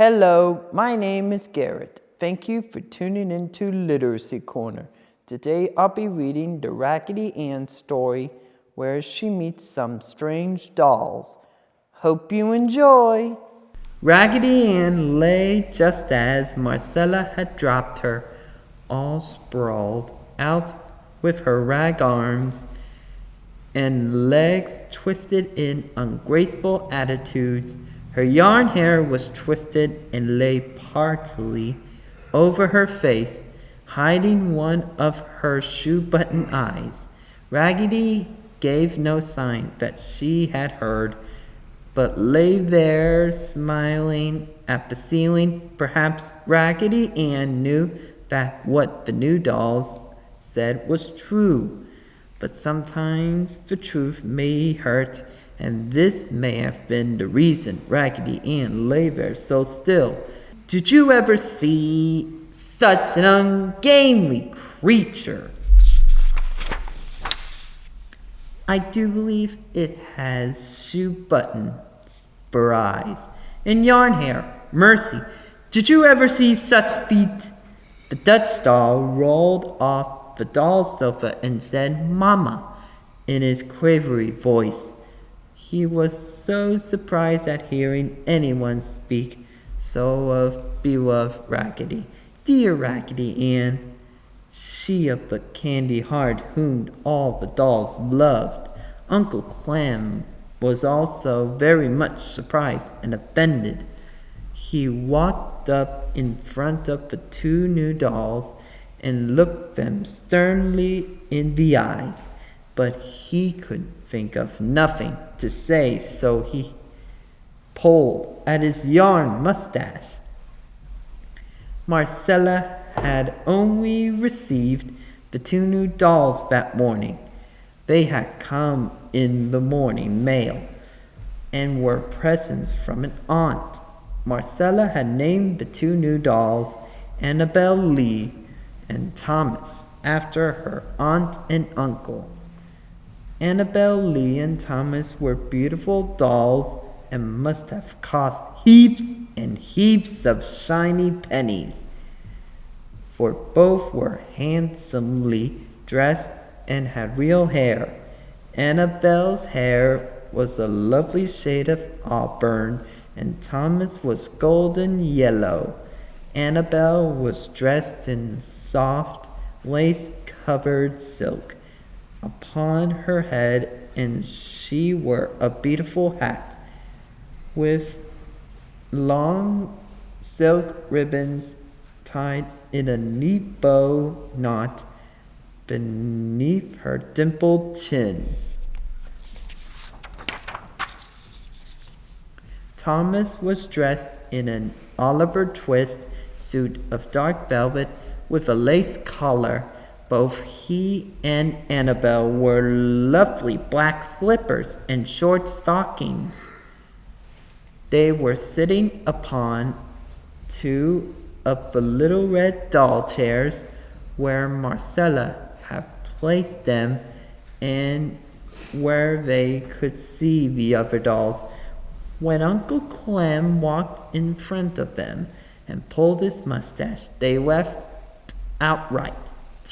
Hello, my name is Garrett. Thank you for tuning into Literacy Corner. Today I'll be reading the Raggedy Ann story where she meets some strange dolls. Hope you enjoy! Raggedy Ann lay just as Marcella had dropped her, all sprawled out with her rag arms and legs twisted in ungraceful attitudes. Her yarn hair was twisted and lay partly over her face, hiding one of her shoe-button eyes. Raggedy gave no sign that she had heard, but lay there smiling at the ceiling. Perhaps Raggedy Ann knew that what the new dolls said was true, but sometimes the truth may hurt, and this may have been the reason Raggedy Ann lay there so still. Did you ever see such an ungainly creature? I do believe it has shoe buttons for eyes and yarn hair. Mercy, did you ever see such feet? The Dutch doll rolled off the doll's sofa and said, "Mama," in his quavery voice. He was so surprised at hearing anyone speak so of beloved Raggedy. Dear Raggedy Ann, she of the candy heart whom all the dolls loved. Uncle Clem was also very much surprised and offended. He walked up in front of the two new dolls and looked them sternly in the eyes, but he could think of nothing to say, so he pulled at his yarn mustache. Marcella had only received the two new dolls that morning. They had come in the morning mail and were presents from an aunt. Marcella had named the two new dolls Annabelle Lee and Thomas after her aunt and uncle. Annabelle Lee and Thomas were beautiful dolls and must have cost heaps and heaps of shiny pennies, for both were handsomely dressed and had real hair. Annabelle's hair was a lovely shade of auburn, and Thomas was golden yellow. Annabelle was dressed in soft, lace-covered silk upon her head, and she wore a beautiful hat with long silk ribbons tied in a neat bow knot beneath her dimpled chin. Thomas was dressed in an Oliver Twist suit of dark velvet with a lace collar. Both he and Annabelle wore lovely black slippers and short stockings. They were sitting upon two of the little red doll chairs where Marcella had placed them and where they could see the other dolls. When Uncle Clem walked in front of them and pulled his mustache, they laughed outright.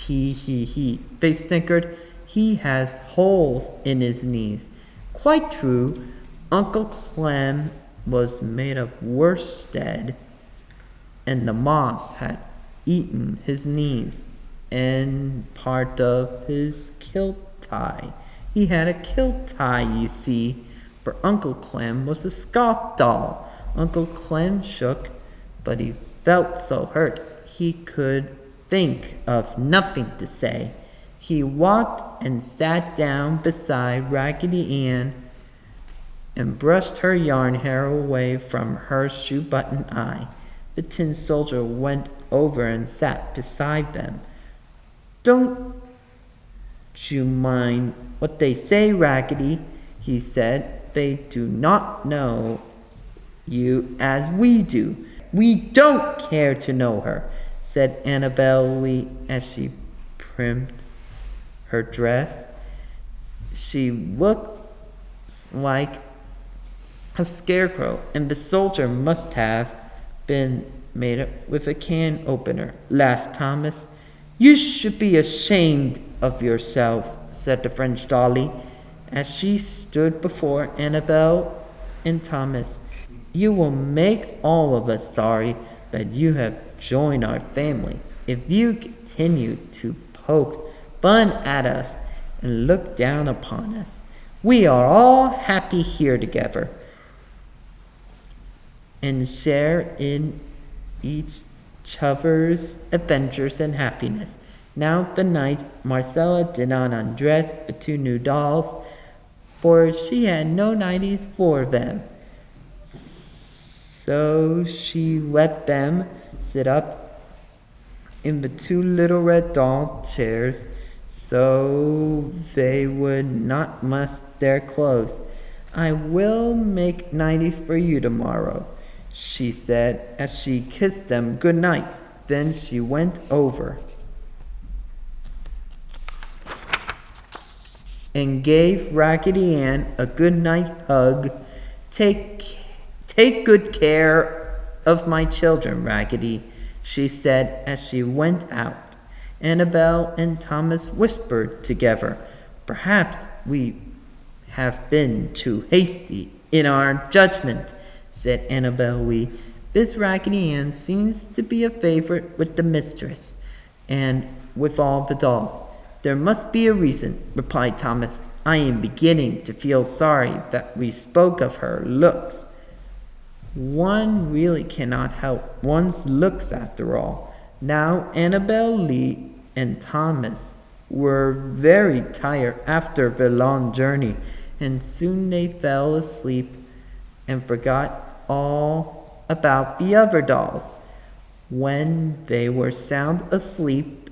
Tee hee hee, they snickered. He has holes in his knees. Quite true. Uncle Clem was made of worsted, and the moss had eaten his knees and part of his kilt tie. He had a kilt tie, you see, for Uncle Clem was a Scotch doll. Uncle Clem shook, but he felt so hurt he could think of nothing to say. He walked and sat down beside Raggedy Ann and brushed her yarn hair away from her shoe-button eye. The tin soldier went over and sat beside them. "Don't you mind what they say, Raggedy," he said. "They do not know you as we do." "We don't care to know her," said Annabelle Lee as she primped her dress. She looked like a scarecrow, and the soldier must have been made with a can opener, laughed Thomas. You should be ashamed of yourselves, said the French dolly, as she stood before Annabel and Thomas. You will make all of us sorry that you have joined our family if you continue to poke fun at us and look down upon us. We are all happy here together and share in each other's adventures and happiness. Now the night Marcella did not undress the two new dolls, for she had no nighties for them. So she let them sit up in the two little red doll chairs so they would not muss their clothes. I will make nighties for you tomorrow, she said as she kissed them good night. Then she went over and gave Raggedy Ann a good night hug. Take good care of my children, Raggedy, she said as she went out. Annabel and Thomas whispered together, perhaps we have been too hasty in our judgment, said Annabel Lee. This Raggedy Ann seems to be a favorite with the mistress and with all the dolls. There must be a reason, replied Thomas. I am beginning to feel sorry that we spoke of her looks. One really cannot help one's looks after all. Now Annabel Lee and Thomas were very tired after the long journey, and soon they fell asleep and forgot all about the other dolls. When they were sound asleep,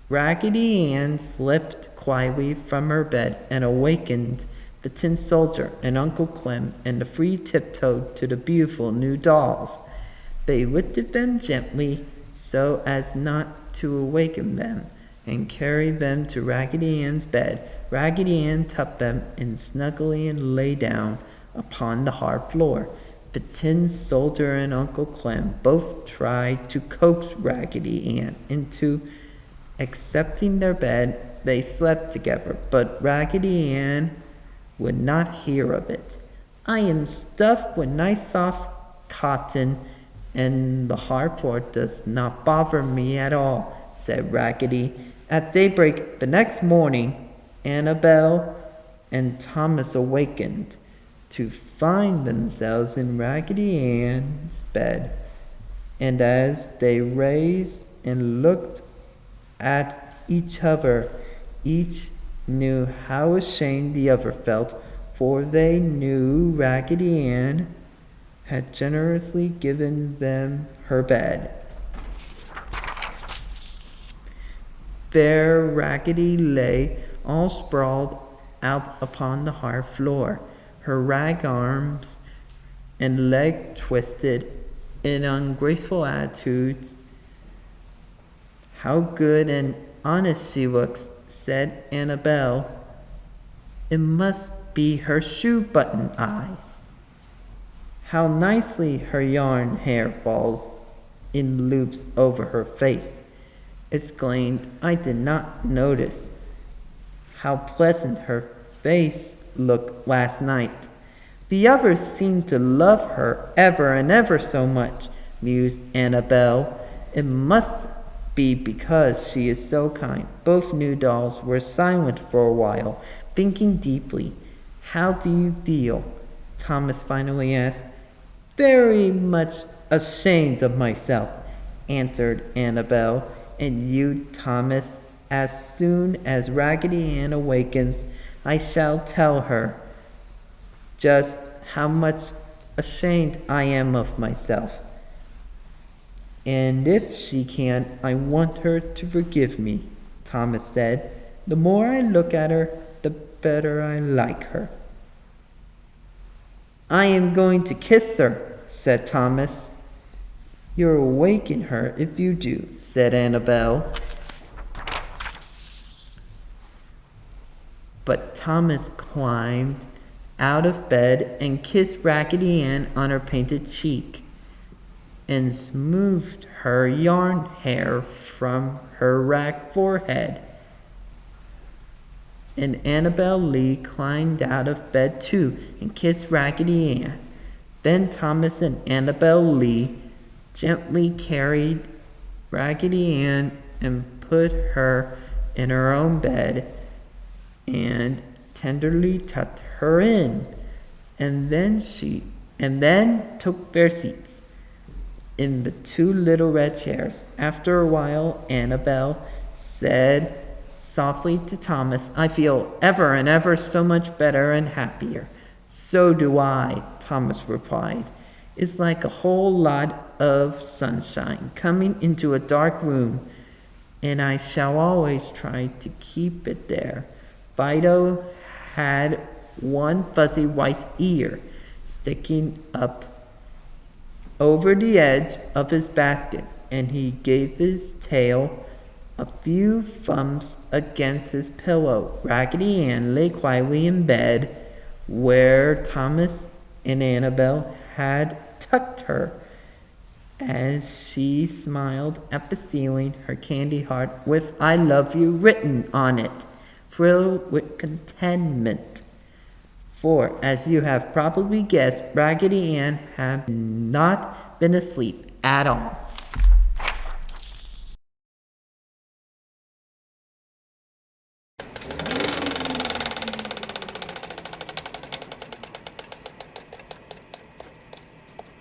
Raggedy Ann slipped quietly from her bed and awakened the Tin Soldier and Uncle Clem, and the three tiptoed to the beautiful new dolls. They lifted them gently so as not to awaken them, and carried them to Raggedy Ann's bed. Raggedy Ann tucked them in snugly and lay down upon the hard floor. The Tin Soldier and Uncle Clem both tried to coax Raggedy Ann into accepting their bed. They slept together, but Raggedy Ann would not hear of it. I am stuffed with nice soft cotton, and the hard floor does not bother me at all, said Raggedy. At daybreak the next morning, Annabel and Thomas awakened to find themselves in Raggedy Ann's bed, and as they raised and looked at each other, each knew how ashamed the other felt, for they knew Raggedy Ann had generously given them her bed. There Raggedy lay, all sprawled out upon the hard floor, her rag arms and leg twisted in ungraceful attitudes. How good and honest she looks, said Annabel. It must be her shoe-button eyes. How nicely her yarn hair falls in loops over her face, exclaimed. I did not notice how pleasant her face looked last night. The others seem to love her ever and ever so much, mused Annabel. It must be because she is so kind. Both new dolls were silent for a while, thinking deeply. How do you feel? Thomas finally asked. Very much ashamed of myself, answered Annabel. And you, Thomas? As soon as Raggedy Ann awakens, I shall tell her just how much ashamed I am of myself. And if she can, I want her to forgive me, Thomas said. The more I look at her, the better I like her. I am going to kiss her, said Thomas. You'll awaken her if you do, said Annabel. But Thomas climbed out of bed and kissed Raggedy Ann on her painted cheek. and smoothed her yarn hair from her rag forehead. And Annabel Lee climbed out of bed too and kissed Raggedy Ann. Then Thomas and Annabel Lee gently carried Raggedy Ann and put her in her own bed and tenderly tucked her in. And then took their seats in the two little red chairs. After a while, Annabel said softly to Thomas, "I feel ever and ever so much better and happier." "So do I," Thomas replied. "It's like a whole lot of sunshine coming into a dark room, and I shall always try to keep it there." Fido had one fuzzy white ear sticking up over the edge of his basket, and he gave his tail a few thumps against his pillow. Raggedy Ann lay quietly in bed where Thomas and Annabel had tucked her. As she smiled at the ceiling, her candy heart with "I love you" written on it, thrilled with contentment. For, as you have probably guessed, Raggedy Ann had not been asleep at all.